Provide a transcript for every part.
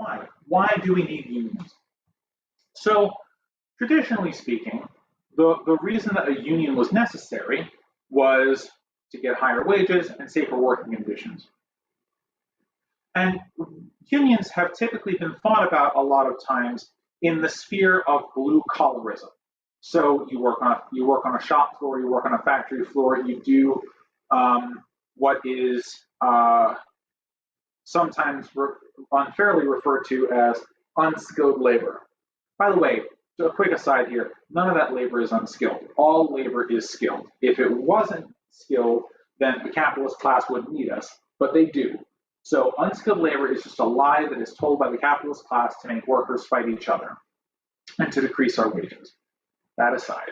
Why? Why do we need unions? So traditionally speaking, the reason that a union was necessary was to get higher wages and safer working conditions. And unions have typically been thought about a lot of times in the sphere of blue collarism. So you work on a shop floor, you work on a factory floor, you do what is sometimes unfairly referred to as unskilled labor. By the way, a quick aside here, none of that labor is unskilled. All labor is skilled. If it wasn't skilled, then the capitalist class wouldn't need us, but they do. So unskilled labor is just a lie that is told by the capitalist class to make workers fight each other and to decrease our wages. That aside.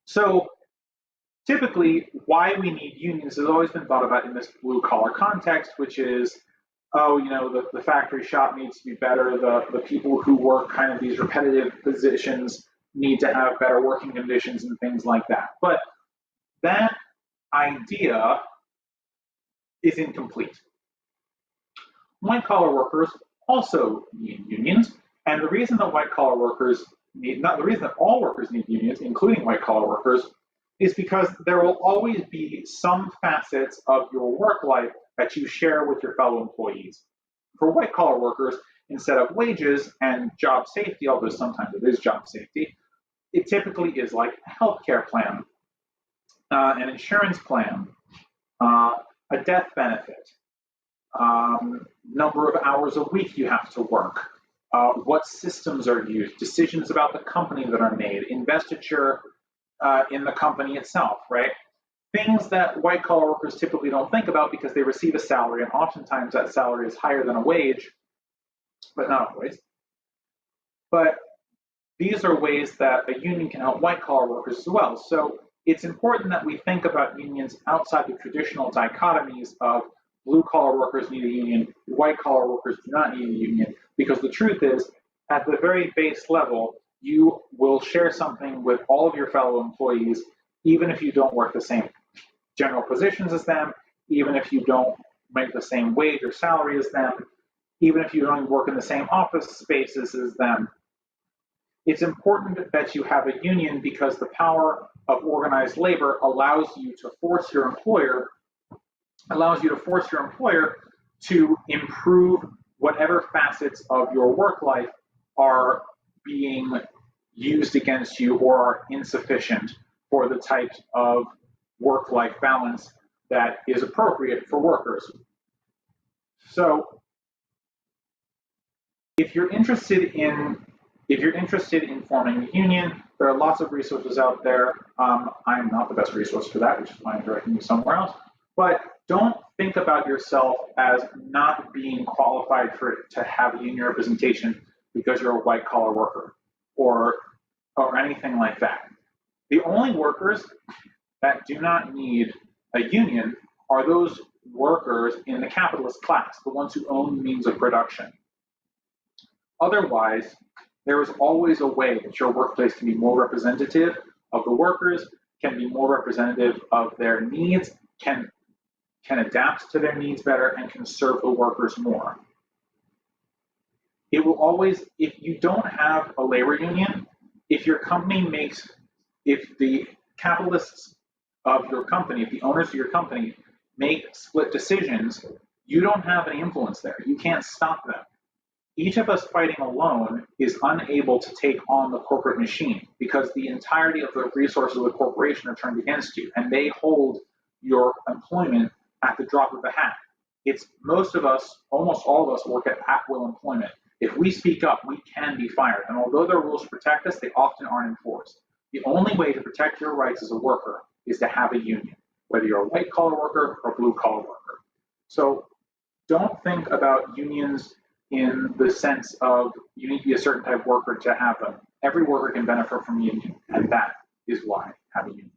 So typically, why we need unions has always been thought about in this blue-collar context, which is, oh, you know, the factory shop needs to be better, the people who work kind of these repetitive positions need to have better working conditions and things like that. But that idea is incomplete. White-collar workers also need unions, and the reason that white-collar workers need, not the reason that all workers need unions, including white-collar workers, is because there will always be some facets of your work life that you share with your fellow employees. For white-collar workers, instead of wages and job safety, although sometimes it is job safety, it typically is like a healthcare plan, an insurance plan, a death benefit, number of hours a week you have to work, what systems are used, decisions about the company that are made, investiture in the company itself, right? Things that white-collar workers typically don't think about because they receive a salary, and oftentimes that salary is higher than a wage, but not always. But these are ways that a union can help white-collar workers as well. So it's important that we think about unions outside the traditional dichotomies of blue-collar workers need a union, white-collar workers do not need a union, because the truth is, at the very base level, you will share something with all of your fellow employees, even if you don't work the same general positions as them, even if you don't make the same wage or salary as them, even if you don't work in the same office spaces as them. It's important that you have a union because the power of organized labor allows you to force your employer to improve whatever facets of your work life are being used against you or are insufficient for the types of work-life balance that is appropriate for workers. So if you're interested in forming a union, there are lots of resources out there. I'm not the best resource for that, which is why I'm directing you somewhere else. But don't think about yourself as not being qualified to have union representation because you're a white-collar worker or anything like that. The only workers that do not need a union are those workers in the capitalist class, the ones who own the means of production. Otherwise, there is always a way that your workplace can be more representative of the workers, can be more representative of their needs, can adapt to their needs better, and can serve the workers more. It will always, if you don't have a labor union, if the capitalists of your company, if the owners of your company make split decisions, you don't have any influence there. You can't stop them. Each of us fighting alone is unable to take on the corporate machine because the entirety of the resources of the corporation are turned against you, and they hold your employment at the drop of a hat. It's most of us, almost all of us, work at-will employment. If we speak up, we can be fired, and although there are rules to protect us, they often aren't enforced. The only way to protect your rights as a worker is to have a union, whether you're a white-collar worker or blue-collar worker. So don't think about unions in the sense of you need to be a certain type of worker to have them. Every worker can benefit from a union, and that is why have a union.